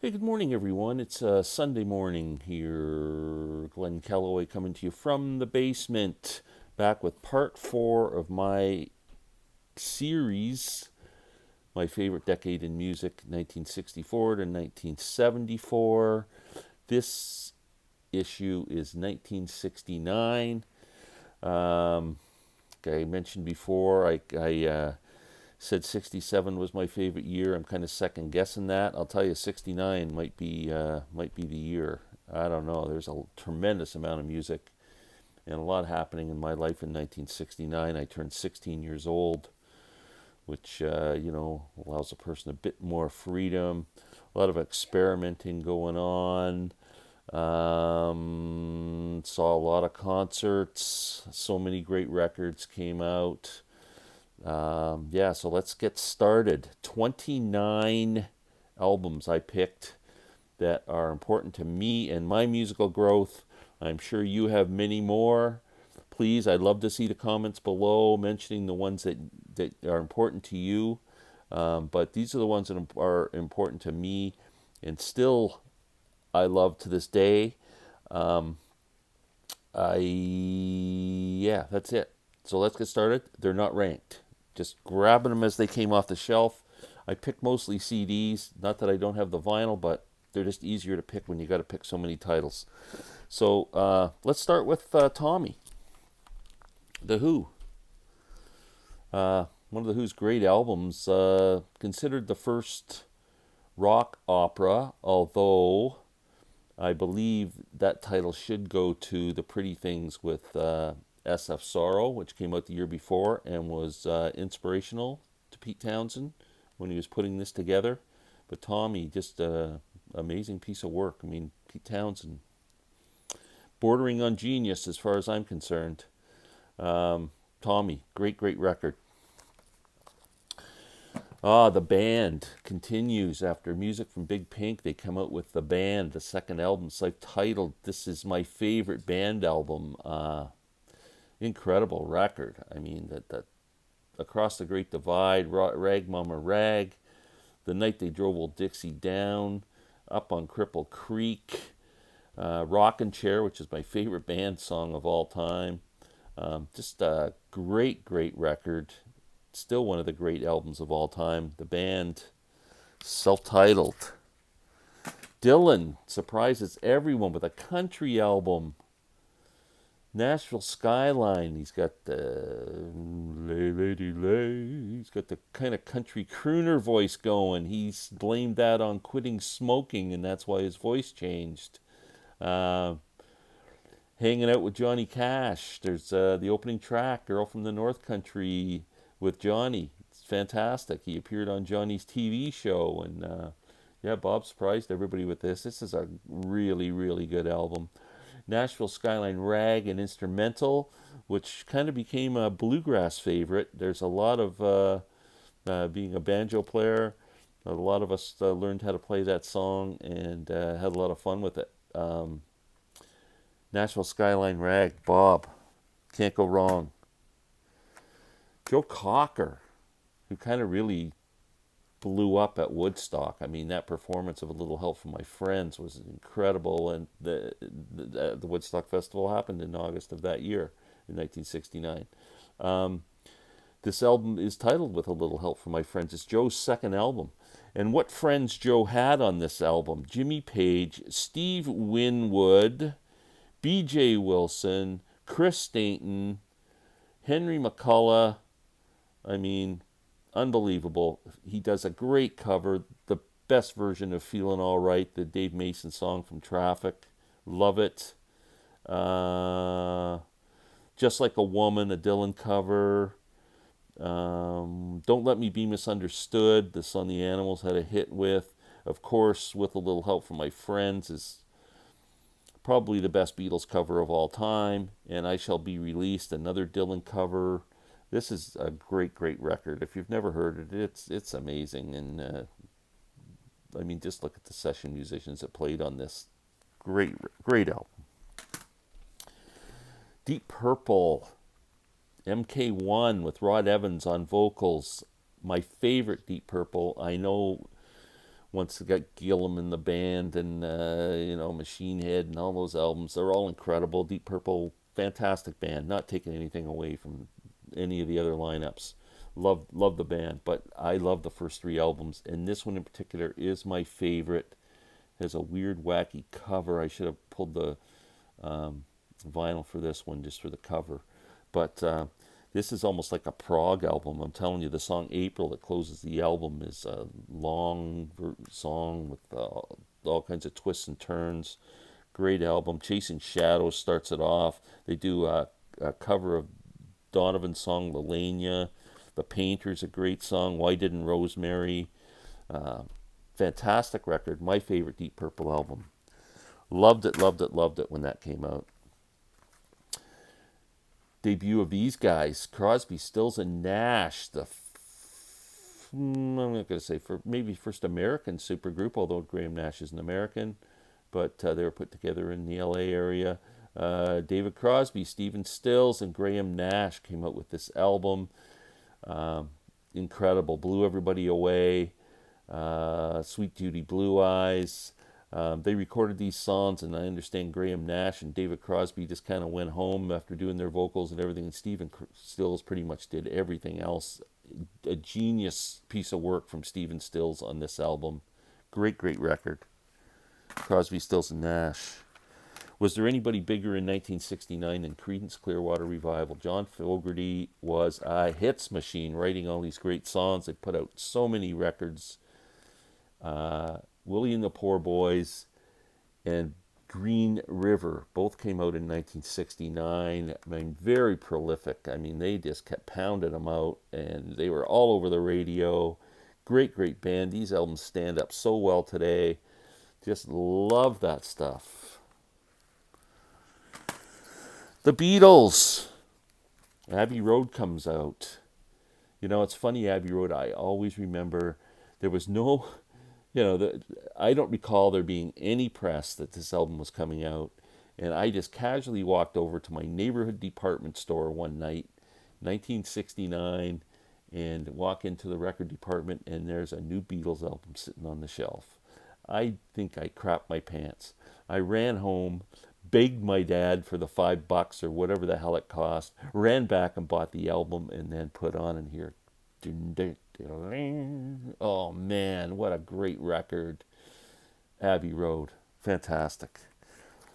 Hey, good morning, everyone. It's Sunday morning here. Glenn Calloway coming to you from the basement, back with part four of my series, my favorite decade in music, 1964 to 1974. This issue is 1969. Um, like I mentioned before, I said 67 was my favorite year. I'm kind of second guessing that. I'll tell you, 69 might be the year. I don't know. There's a tremendous amount of music and a lot happening in my life in 1969. I turned 16 years old, which allows a person a bit more freedom. A lot of experimenting going on. Saw a lot of concerts. So many great records came out. Yeah, so let's get started. 29 albums I picked that are important to me and my musical growth. I'm sure you have many more. Please, I'd love to see the comments below mentioning the ones that are important to you. But these are the ones that are important to me and still I love to this day. Um, yeah, that's it. So let's get started. They're not ranked. Just grabbing them as they came off the shelf. I picked mostly CDs. Not that I don't have the vinyl, but they're just easier to pick when you got to pick so many titles. So let's start with Tommy, The Who. One of The Who's great albums. Considered the first rock opera, although I believe that title should go to The Pretty Things with SF Sorrow, which came out the year before and was inspirational to Pete Townsend when he was putting this together. But Tommy, just an amazing piece of work. I mean, Pete Townsend, bordering on genius as far as I'm concerned. Tommy, great record. The band continues after music from Big Pink. They come out with the band, the second album. It's like titled, "This is my favorite band album." Incredible record. I mean, that Across the Great Divide, Rag Mama Rag, The Night They Drove Old Dixie Down, Up on Cripple Creek, Rockin' Chair, which is my favorite band song of all time. Just a great record. Still one of the great albums of all time. The band, self-titled. Dylan surprises everyone with a country album. Nashville Skyline. He's got the lay lady lay. He's got the kind of country crooner voice going. He's blamed that on quitting smoking, and that's why his voice changed. Uh, Hanging out with Johnny Cash. There's the opening track, "Girl from the North Country," with Johnny. It's fantastic. He appeared on Johnny's TV show, and yeah, Bob surprised everybody with this. This is a really good album. Nashville Skyline Rag and Instrumental, which kind of became a bluegrass favorite. There's a lot of being a banjo player. A lot of us learned how to play that song and had a lot of fun with it. Nashville Skyline Rag, Bob, can't go wrong. Joe Cocker, who kind of really blew up at Woodstock. I mean, that performance of "A Little Help from My Friends" was incredible, and the Woodstock Festival happened in August of that year, in 1969. Um, this album is titled "With a Little Help from My Friends." It's Joe's second album. And what friends Joe had on this album: Jimmy Page, Steve Winwood, B.J. Wilson, Chris Stainton, Henry McCullough. I mean, unbelievable. He does a great cover, the best version of "Feeling All Right," the Dave Mason song from Traffic. Love it. Uh, Just Like a Woman, a Dylan cover. Don't Let Me Be Misunderstood, the song the Animals had a hit with. Of course, With a Little Help from My Friends is probably the best Beatles cover of all time. And I Shall Be Released, another Dylan cover. This is a great record. If you've never heard it, it's amazing. And I mean, just look at the session musicians that played on this. Great album. Deep Purple, MK1 with Rod Evans on vocals. My favorite Deep Purple. I know Once they got Gillum in the band and Machine Head and all those albums, they're all incredible. Deep Purple, fantastic band. Not taking anything away from any of the other lineups. Love the band, but I love the first three albums, and this one in particular is my favorite. It has a weird, wacky cover. I should have pulled the vinyl for this one just for the cover, but this is almost like a prog album. I'm telling you, the song April that closes the album is a long song with all kinds of twists and turns. Great album. Chasing Shadows starts it off. They do a cover of Donovan's song Lelania. The Painter's a great song. Why Didn't Rosemary? Uh, Fantastic record. My favorite Deep Purple album. Loved it, loved it, loved it when that came out. Debut of these guys, Crosby, Stills, and Nash. I'm not going to say for maybe first American supergroup, although Graham Nash is an American, but they were put together in the LA area. David Crosby, Stephen Stills, and Graham Nash came out with this album. Incredible, blew everybody away. Sweet Judy Blue Eyes. They recorded these songs, and I understand Graham Nash and David Crosby just kind of went home after doing their vocals and everything, and Stephen Stills pretty much did everything else. A genius piece of work from Stephen Stills on this album. Great, great record. Crosby, Stills, and Nash. Was there anybody bigger in 1969 than Creedence Clearwater Revival? John Fogerty was a hits machine, writing all these great songs. They put out so many records. Willie and the Poor Boys and Green River both came out in 1969. I mean, very prolific. I mean, they just kept pounding them out, and they were all over the radio. Great, great band. These albums stand up so well today. Just love that stuff. The Beatles. Abbey Road comes out. You know, it's funny, Abbey Road, I always remember there was no, I don't recall there being any press that this album was coming out. And I just casually walked over to my neighborhood department store one night, 1969, and walk into the record department, and there's a new Beatles album sitting on the shelf. I think I crapped my pants. I ran home, begged my dad for the $5 or whatever the hell it cost, ran back and bought the album, and then put on and here. Oh man, what a great record. Abbey Road. Fantastic.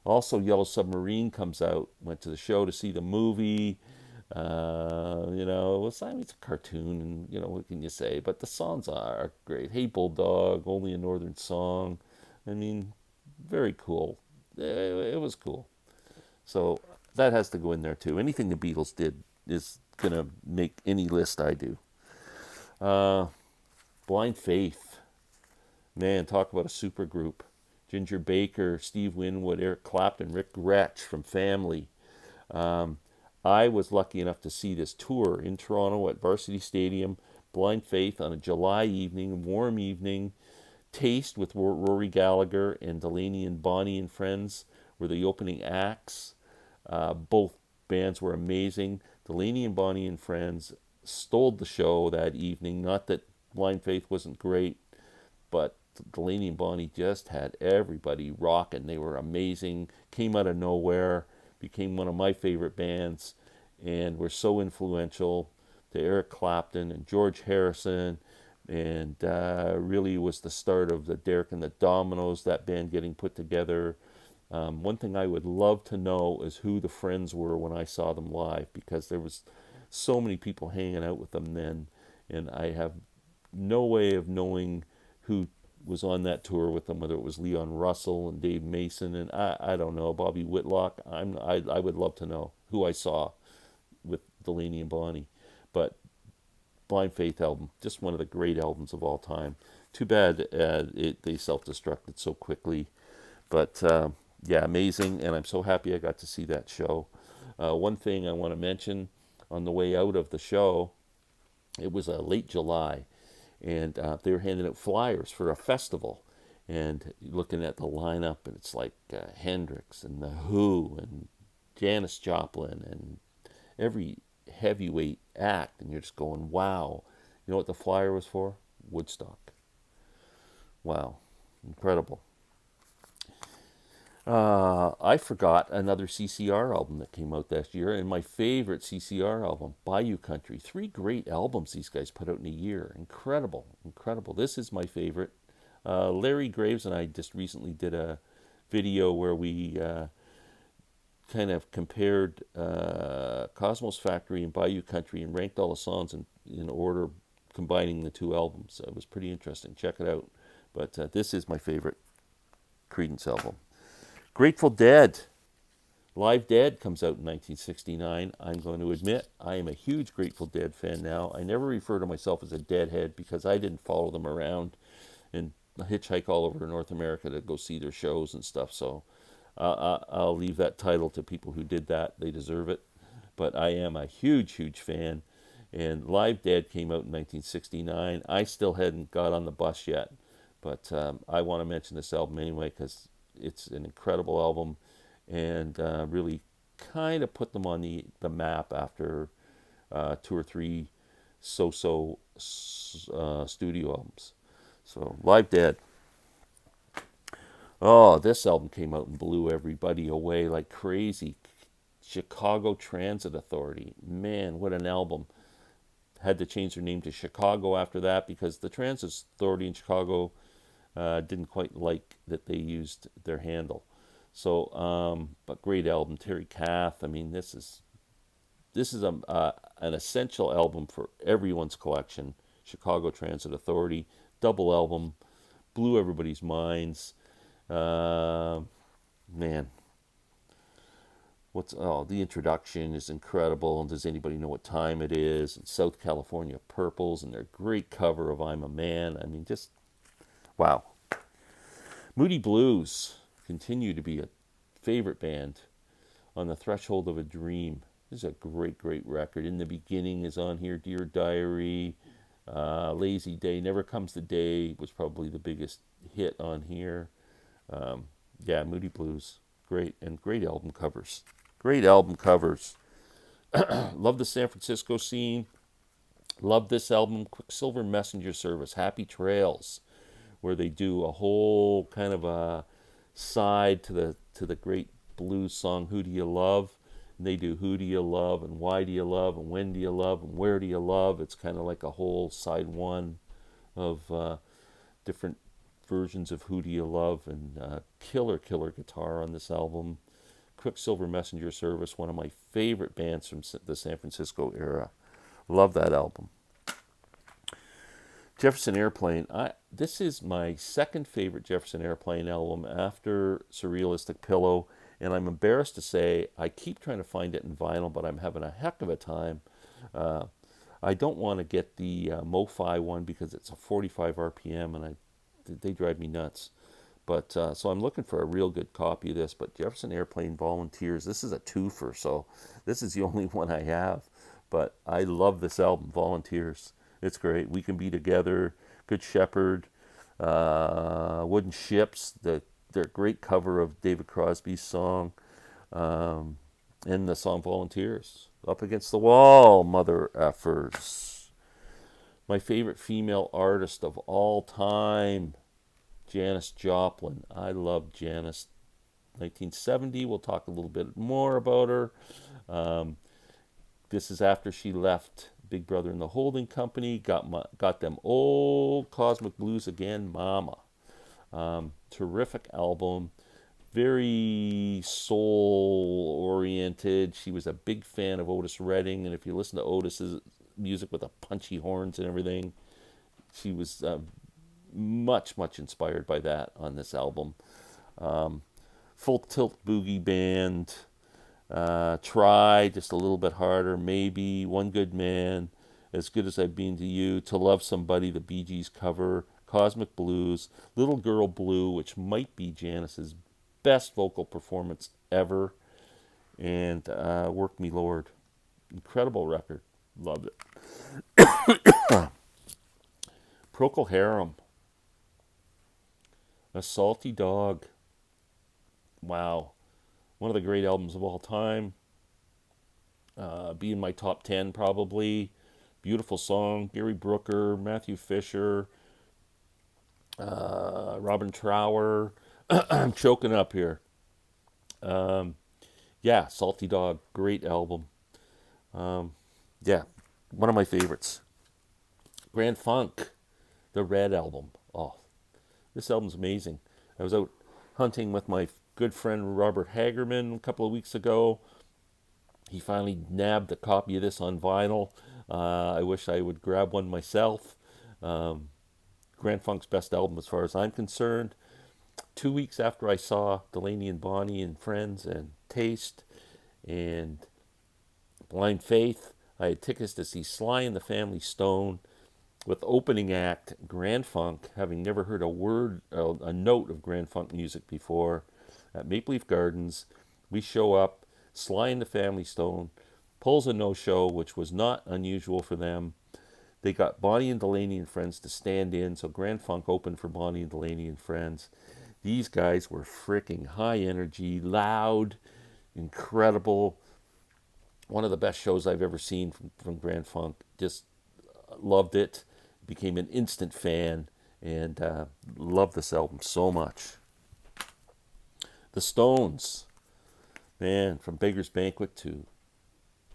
Also, Yellow Submarine comes out. Went to the show to see the movie. It's a cartoon, and what can you say? But the songs are great. Hey Bulldog, Only a Northern Song. I mean, very cool. It was cool. So that has to go in there too. Anything the Beatles did is gonna make any list I do. Blind Faith. Man, talk about a super group. Ginger Baker, Steve Winwood, Eric Clapton, Rick Gretsch from Family. I was lucky enough to see this tour in Toronto at Varsity Stadium. Blind Faith on a July evening, warm evening. Taste with Rory Gallagher and Delaney and Bonnie and Friends were the opening acts. Both bands were amazing. Delaney and Bonnie and Friends stole the show that evening. Not that Blind Faith wasn't great, but Delaney and Bonnie just had everybody rocking. They were amazing. Came out of nowhere. Became one of my favorite bands, and were so influential to Eric Clapton and George Harrison, and really was the start of the Derek and the Dominoes, that band getting put together. One thing I would love to know is who the friends were when I saw them live, because there was so many people hanging out with them then, and I have no way of knowing who was on that tour with them, whether it was Leon Russell and Dave Mason, and I don't know, Bobby Whitlock. I would love to know who I saw with Delaney and Bonnie. But Blind Faith album, just one of the great albums of all time. Too bad they self-destructed so quickly. But yeah, amazing, and I'm so happy I got to see that show. One thing I want to mention, on the way out of the show, it was late July, and they were handing out flyers for a festival, and looking at the lineup, and it's like Hendrix and The Who and Janice Joplin and every heavyweight act, and you're just going, wow. You know what the flyer was for? Woodstock. Wow, incredible. I forgot another CCR album that came out that year, and my favorite CCR album, Bayou Country. Three great albums these guys put out in a year. Incredible, incredible. This is my favorite. Larry Graves and I just recently did a video where we kind of compared Cosmos Factory and Bayou Country and ranked all the songs in order, combining the two albums. It was pretty interesting. Check it out. But this is my favorite Creedence album. Grateful Dead. Live Dead comes out in 1969. I'm going to admit I am a huge Grateful Dead fan now. I never refer to myself as a Deadhead because I didn't follow them around and hitchhike all over North America to go see their shows and stuff. So I'll leave that title to people who did that. They deserve it. But I am a huge, huge fan. And Live Dead came out in 1969. I still hadn't got on the bus yet. But I want to mention this album anyway because it's an incredible album and really kind of put them on the map after two or three so-so studio albums. So, Live Dead. Oh, this album came out and blew everybody away like crazy. Chicago Transit Authority. Man, what an album. Had to change their name to Chicago after that because the Transit Authority in Chicago didn't quite like that they used their handle. So, but great album. Terry Kath. I mean, this is an essential album for everyone's collection. Chicago Transit Authority, double album, blew everybody's minds. Man, the introduction is incredible. And does anybody know what time it is? And South California Purples and their great cover of I'm a Man. I mean, just wow. Moody Blues continue to be a favorite band. On the Threshold of a Dream. This is a great, great record. In the Beginning is on here. Dear Diary, Lazy Day, Never Comes the Day was probably the biggest hit on here. Yeah, Moody Blues, great, and great album covers. Great album covers. Love the San Francisco scene. Love this album, Quicksilver Messenger Service, Happy Trails, where they do a whole kind of a side to the great blues song Who Do You Love? And they do Who Do You Love and Why Do You Love and When Do You Love and Where Do You Love? It's kind of like a whole side one of different versions of Who Do You Love, and killer guitar on this album. Quicksilver Messenger Service, one of my favorite bands from the San Francisco era. Love that album. Jefferson Airplane. This is my second favorite Jefferson Airplane album after Surrealistic Pillow, and I'm embarrassed to say I keep trying to find it in vinyl, but I'm having a heck of a time. I don't want to get the MoFi one because it's a 45 RPM, and they drive me nuts. But so I'm looking for a real good copy of this. But Jefferson Airplane Volunteers, this is a twofer, so this is the only one I have. But I love this album, Volunteers. It's great. We Can Be Together, Good Shepherd, Wooden Ships, their great cover of David Crosby's song, and the song Volunteers. Up Against the Wall, Mother Effers. My favorite female artist of all time, Janice Joplin. I love Janice. 1970, we'll talk a little bit more about her. This is after she left Big Brother and the Holding Company, got them old Cosmic Blues again, Mama. Terrific album, very soul-oriented. She was a big fan of Otis Redding, and if you listen to Otis's music with the punchy horns and everything, she was much inspired by that on this album. Full Tilt Boogie Band, Try, just a little bit harder, Maybe, One Good Man, As Good As I've Been to You, To Love Somebody, the Bee Gees cover, Cosmic Blues, Little Girl Blue, which might be Janice's best vocal performance ever, and Work Me Lord. Incredible record. Loved it. Procol Harum, A Salty Dog. Wow. One of the great albums of all time. Be in my top 10 probably. Beautiful song. Gary Brooker, Matthew Fisher. Robin Trower. I'm choking up here. Um, yeah, Salty Dog, great album. Um, yeah, one of my favorites. Grand Funk, the Red album. Oh, this album's amazing. I was out hunting with my good friend Robert Hagerman a couple of weeks ago. He finally nabbed a copy of this on vinyl. I wish I would grab one myself. Um, Grand Funk's best album as far as I'm concerned. 2 weeks after I saw Delaney and Bonnie and Friends and Taste and Blind Faith, I had tickets to see Sly and the Family Stone with opening act Grand Funk, having never heard a note of Grand Funk music before, at Maple Leaf Gardens. We show up, Sly and the Family Stone pulls a no-show, which was not unusual for them. They got Bonnie and Delaney and Friends to stand in, so Grand Funk opened for Bonnie and Delaney and Friends. These guys were freaking high energy, loud, incredible. One of the best shows I've ever seen from Grand Funk. Just loved it. Became an instant fan and loved this album so much. The Stones, man, from Beggar's Banquet to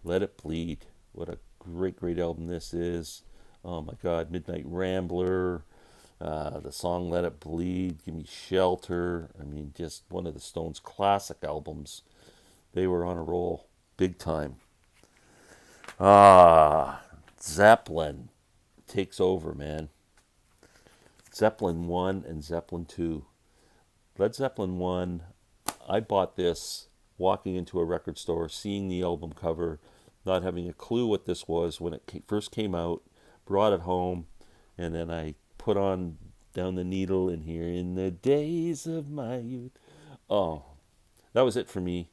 Let It Bleed. What a great, great album this is. Oh my God, Midnight Rambler, the song Let It Bleed, Give Me Shelter. I mean, just one of the Stones' classic albums. They were on a roll, big time. Zeppelin takes over, man. Zeppelin 1 and Zeppelin 2. Led Zeppelin 1, I bought this walking into a record store, seeing the album cover, not having a clue what this was when it first came out, brought it home, and then I put on Down the Needle and here in the days of my youth. Oh, that was it for me.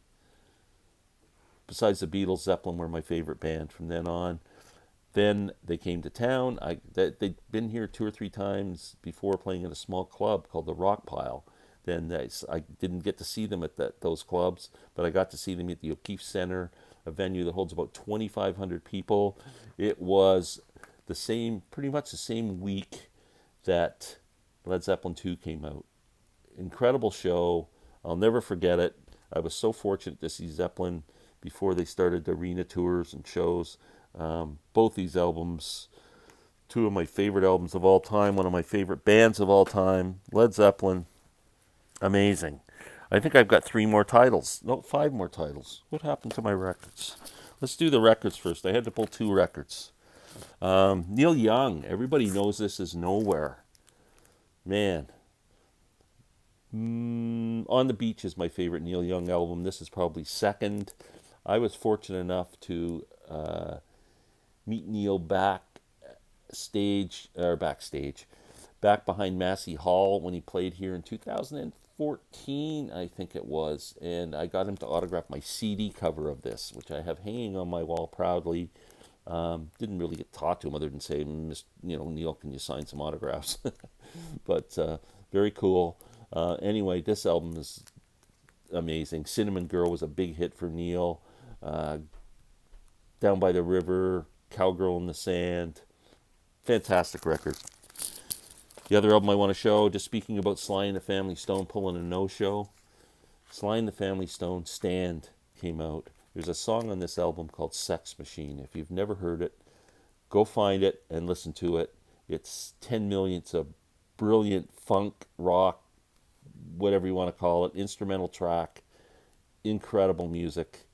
Besides the Beatles, Zeppelin were my favorite band from then on. Then they came to town. They'd been here 2 or 3 times before, playing at a small club called the Rock Pile. Then I didn't get to see them at those clubs, but I got to see them at the O'Keefe Center, a venue that holds about 2,500 people. It was pretty much the same week that Led Zeppelin 2 came out. Incredible show. I'll never forget it. I was so fortunate to see Zeppelin before they started the arena tours and shows. Both these albums, two of my favorite albums of all time, one of my favorite bands of all time, Led Zeppelin, amazing. I think I've got 3 more titles. No, 5 more titles. What happened to my records? Let's do the records first. I had to pull 2 records. Neil Young, everybody knows this as Nowhere. Man. On the Beach is my favorite Neil Young album. This is probably second. I was fortunate enough to meet Neil back behind Massey Hall when he played here in 2014, I think it was, and I got him to autograph my CD cover of this, which I have hanging on my wall proudly. Didn't really get to talk to him other than say, Neil, can you sign some autographs? But very cool. Anyway, this album is amazing. Cinnamon Girl was a big hit for Neil. Down by the River, Cowgirl in the Sand. Fantastic record. The other album I want to show, just speaking about Sly and the Family Stone pulling a no-show. Sly and the Family Stone, Stand, came out. There's a song on this album called Sex Machine. If you've never heard it, go find it and listen to it. It's 10 million. It's a brilliant funk, rock, whatever you want to call it, instrumental track. Incredible music.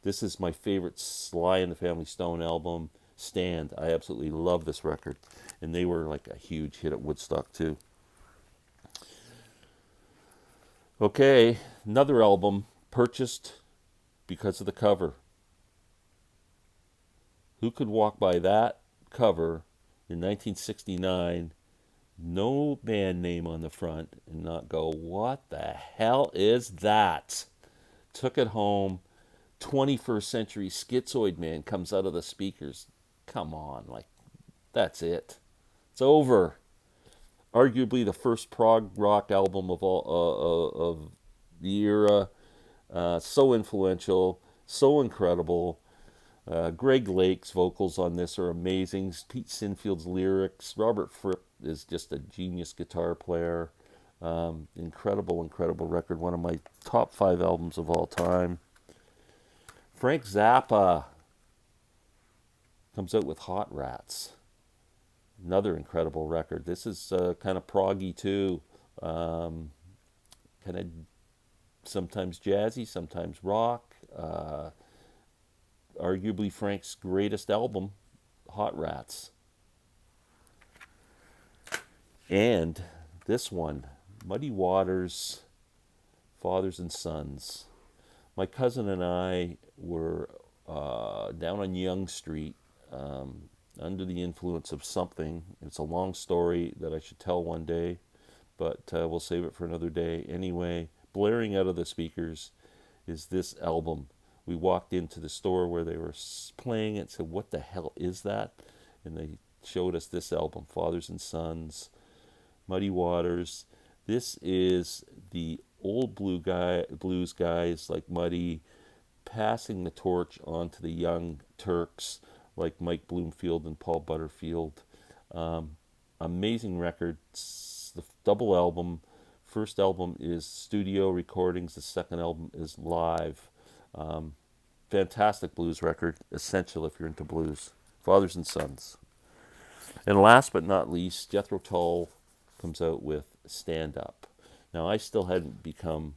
This is my favorite Sly and the Family Stone album, Stand. I absolutely love this record. And they were like a huge hit at Woodstock too. Okay, another album purchased because of the cover. Who could walk by that cover in 1969, no band name on the front, and not go, what the hell is that? Took it home. 21st Century Schizoid Man comes out of the speakers. Come on, that's it. It's over. Arguably the first prog rock album of all of the era. So influential, so incredible. Greg Lake's vocals on this are amazing. Pete Sinfield's lyrics, Robert Fripp is just a genius guitar player. Incredible, incredible record. One of my top 5 albums of all time. Frank Zappa comes out with Hot Rats. Another incredible record. This is kind of proggy too. Kind of sometimes jazzy, sometimes rock. Arguably Frank's greatest album, Hot Rats. And this one, Muddy Waters, Fathers and Sons. My cousin and I were down on Yonge Street under the influence of something. It's a long story that I should tell one day, but we'll save it for another day. Anyway, blaring out of the speakers is this album. We walked into the store where they were playing it and said, "What the hell is that?" And they showed us this album, Fathers and Sons, Muddy Waters. This is the old blues guys like Muddy passing the torch on to the young Turks like Mike Bloomfield and Paul Butterfield. Amazing records. The double album. First album is studio recordings. The second album is live. Fantastic blues record. Essential if you're into blues. Fathers and Sons. And last but not least, Jethro Tull comes out with Stand Up. Now, I still hadn't become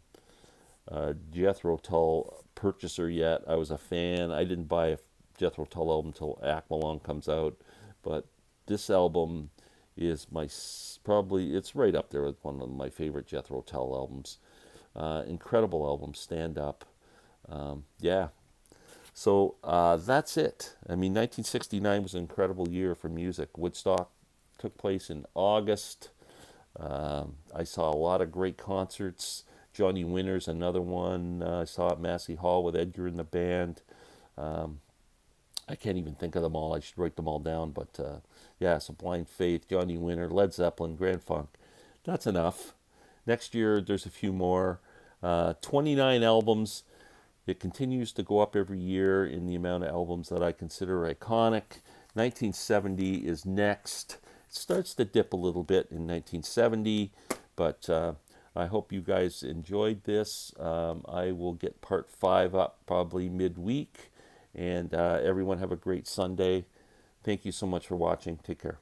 a Jethro Tull purchaser yet. I was a fan. I didn't buy a Jethro Tull album until Aqualung comes out. But this album is it's right up there with one of my favorite Jethro Tull albums. Incredible album, Stand Up. Yeah. So that's it. I mean, 1969 was an incredible year for music. Woodstock took place in August. I saw a lot of great concerts. Johnny Winter's another one. I saw at Massey Hall with Edgar and the band. I can't even think of them all. I should write them all down. But yeah, so Blind Faith, Johnny Winter, Led Zeppelin, Grand Funk. That's enough. Next year, there's a few more. 29 albums. It continues to go up every year in the amount of albums that I consider iconic. 1970 is next. It starts to dip a little bit in 1970, but I hope you guys enjoyed this. I will get part 5 up probably midweek, and everyone have a great Sunday. Thank you so much for watching. Take care.